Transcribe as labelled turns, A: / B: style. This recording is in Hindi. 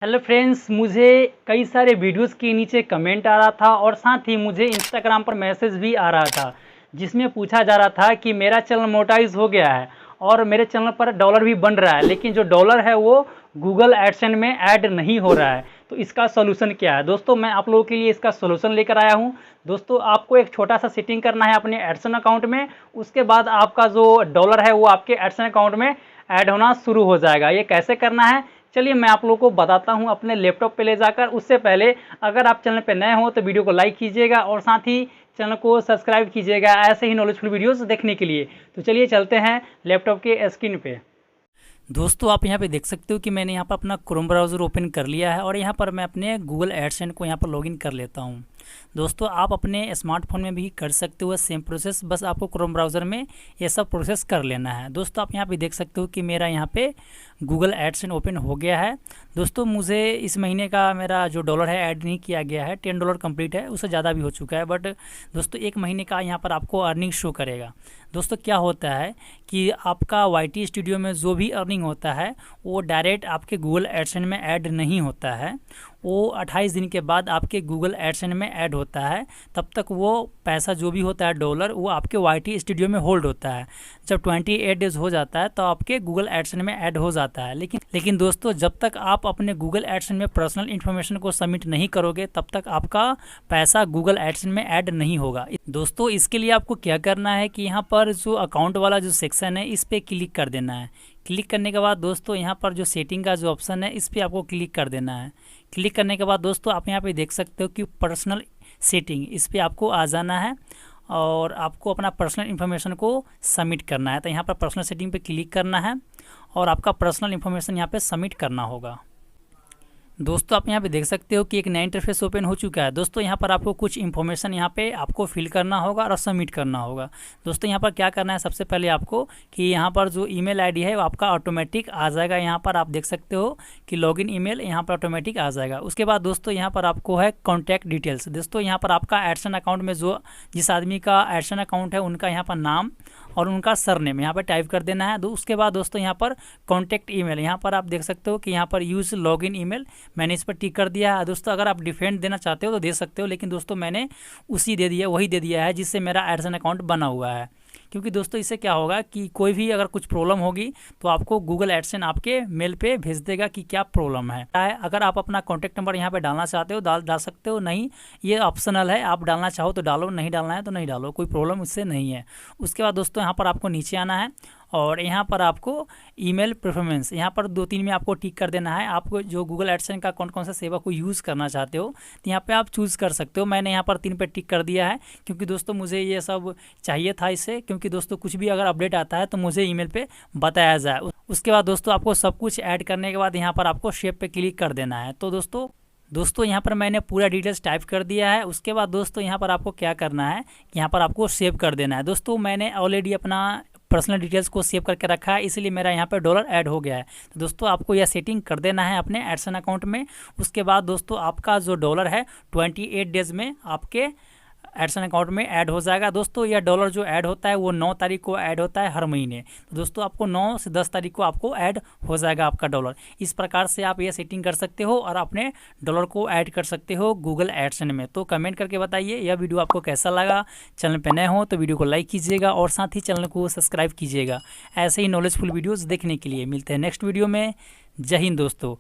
A: हेलो फ्रेंड्स, मुझे कई सारे वीडियोस के नीचे कमेंट आ रहा था और साथ ही मुझे इंस्टाग्राम पर मैसेज भी आ रहा था जिसमें पूछा जा रहा था कि मेरा चैनल मोनेटाइज हो गया है और मेरे चैनल पर डॉलर भी बन रहा है, लेकिन जो डॉलर है वो गूगल एडसेंस में ऐड नहीं हो रहा है। तो इसका सोल्यूशन क्या है दोस्तों, मैं आप लोगों के लिए इसका सोल्यूशन लेकर आया हूँ। दोस्तों, आपको एक छोटा सा सेटिंग करना है अपने एडसेंस अकाउंट में। उसके बाद आपका जो डॉलर है वो आपके एडसेंस अकाउंट में ऐड होना शुरू हो जाएगा। ये कैसे करना है, चलिए मैं आप लोगों को बताता हूं अपने लैपटॉप पे ले जाकर। उससे पहले अगर आप चैनल पे नए हो तो वीडियो को लाइक कीजिएगा और साथ ही चैनल को सब्सक्राइब कीजिएगा ऐसे ही नॉलेजफुल वीडियोस देखने के लिए। तो चलिए चलते हैं लैपटॉप के स्क्रीन पे। दोस्तों, आप यहाँ पे देख सकते हो कि मैंने यहाँ पर अपना क्रोम ब्राउज़र ओपन कर लिया है और यहाँ पर मैं अपने गूगल एडसेंस को यहाँ पर लॉगिन कर लेता हूँ। दोस्तों, आप अपने स्मार्टफोन में भी कर सकते हो सेम प्रोसेस, बस आपको क्रोम ब्राउज़र में ये सब प्रोसेस कर लेना है। दोस्तों, आप यहाँ पे देख सकते हो कि मेरा यहाँ पे गूगल एडसेंस ओपन हो गया है। दोस्तों, मुझे इस महीने का मेरा जो डॉलर है ऐड नहीं किया गया है, $10 कंप्लीट है, उससे ज़्यादा भी हो चुका है। बट दोस्तों, एक महीने का यहाँ पर आपको अर्निंग शो करेगा। दोस्तों, क्या होता है कि आपका YT स्टूडियो में जो भी अर्निंग होता है वो डायरेक्ट आपके गूगल एडसेंस में ऐड नहीं होता है, वो 28 दिन के बाद आपके गूगल एडसेंस में ऐड होता है। तब तक वो पैसा जो भी होता है डॉलर वो आपके YT स्टूडियो में होल्ड होता है। जब 28 डेज हो जाता है तो आपके गूगल एडसेंस में ऐड हो जाता है। लेकिन दोस्तों, जब तक आप अपने गूगल एडसेंस में पर्सनल इन्फॉर्मेशन को सबमिट नहीं करोगे तब तक आपका पैसा गूगल एडसेंस में ऐड नहीं होगा। दोस्तों, इसके लिए आपको क्या करना है कि यहाँ पर जो अकाउंट वाला जो सेक्शन है इस पर क्लिक कर देना है। क्लिक करने के बाद दोस्तों, यहाँ पर जो सेटिंग का जो ऑप्शन है इस पर आपको क्लिक कर देना है। क्लिक करने के बाद दोस्तों, आप यहाँ पे देख सकते हो कि पर्सनल सेटिंग, इस पर आपको आ जाना है और आपको अपना पर्सनल इन्फॉर्मेशन को सबमिट करना है। तो यहाँ पर पर्सनल सेटिंग पे क्लिक करना है और आपका पर्सनल इन्फॉर्मेशन यहाँ पे सबमिट करना होगा। दोस्तों, आप यहाँ पे देख सकते हो कि एक नया इंटरफेस ओपन हो चुका है। दोस्तों, यहाँ पर आपको कुछ इन्फॉर्मेशन यहाँ पे आपको फिल करना होगा और सबमिट करना होगा। दोस्तों, यहाँ पर क्या करना है, सबसे पहले आपको कि यहाँ पर जो ईमेल आईडी है वो आपका ऑटोमेटिक आ जाएगा। यहाँ पर आप देख सकते हो कि लॉगिन ईमेल यहाँ पर ऑटोमेटिक आ जाएगा। उसके बाद दोस्तों, यहाँ पर आपको है कॉन्टैक्ट डिटेल्स। दोस्तों, यहाँ पर आपका एडसेंस अकाउंट में जिस आदमी का एडसेंस अकाउंट है उनका यहाँ पर नाम और उनका सरनेम यहाँ पर टाइप कर देना है। उसके बाद दोस्तों, यहाँ पर कॉन्टैक्ट ईमेल, यहाँ पर आप देख सकते हो कि यहाँ पर यूज़ लॉगिन ईमेल, मैंने इस पर टिक कर दिया है। दोस्तों, अगर आप डिफरेंट देना चाहते हो तो दे सकते हो, लेकिन दोस्तों मैंने वही दे दिया है जिससे मेरा एडसेंस अकाउंट बना हुआ है। क्योंकि दोस्तों, इससे क्या होगा कि कोई भी अगर कुछ प्रॉब्लम होगी तो आपको गूगल एडसेंस आपके मेल पे भेज देगा कि क्या प्रॉब्लम है। अगर आप अपना कॉन्टैक्ट नंबर यहाँ पे डालना चाहते हो डाल सकते हो, नहीं ये ऑप्शनल है, आप डालना चाहो तो डालो, नहीं डालना है तो नहीं डालो, कोई प्रॉब्लम इससे नहीं है। उसके बाद दोस्तों, यहाँ पर आपको नीचे आना है और यहाँ पर आपको ईमेल परफॉर्मेंस, यहाँ पर 2-3 में आपको टिक कर देना है। आपको जो गूगल एडसेंस का कौन कौन सा सेवा को यूज़ करना चाहते हो तो यहाँ पे आप चूज़ कर सकते हो। मैंने यहाँ पर 3 पे टिक कर दिया है क्योंकि दोस्तों मुझे ये सब चाहिए था इससे, क्योंकि दोस्तों कुछ भी अगर अपडेट आता है तो मुझे ईमेल पे बताया जाए। उसके बाद दोस्तों, आपको सब कुछ ऐड करने के बाद यहाँ पर आपको शेप पे क्लिक कर देना है। तो दोस्तों यहाँ पर मैंने पूरा डिटेल्स टाइप कर दिया है। उसके बाद दोस्तों, यहाँ पर आपको क्या करना है, यहाँ पर आपको सेव कर देना है। दोस्तों, मैंने ऑलरेडी अपना पर्सनल डिटेल्स को सेव करके रखा है, इसलिए मेरा यहाँ पे डॉलर ऐड हो गया है। तो दोस्तों, आपको यह सेटिंग कर देना है अपने एडसेंस अकाउंट में। उसके बाद दोस्तों, आपका जो डॉलर है 28 डेज में आपके एडसेंस अकाउंट में ऐड हो जाएगा। दोस्तों, यह डॉलर जो ऐड होता है वो 9 तारीख को ऐड होता है हर महीने। तो दोस्तों, आपको 9 से 10 तारीख को आपको ऐड हो जाएगा आपका डॉलर। इस प्रकार से आप ये सेटिंग कर सकते हो और अपने डॉलर को ऐड कर सकते हो गूगल एडसेंस में। तो कमेंट करके बताइए यह वीडियो आपको कैसा लगा। चैनल पर नए हो तो वीडियो को लाइक कीजिएगा और साथ ही चैनल को सब्सक्राइब कीजिएगा ऐसे ही नॉलेजफुल वीडियोज़ देखने के लिए। मिलते हैं नेक्स्ट वीडियो में। जय हिंद दोस्तों।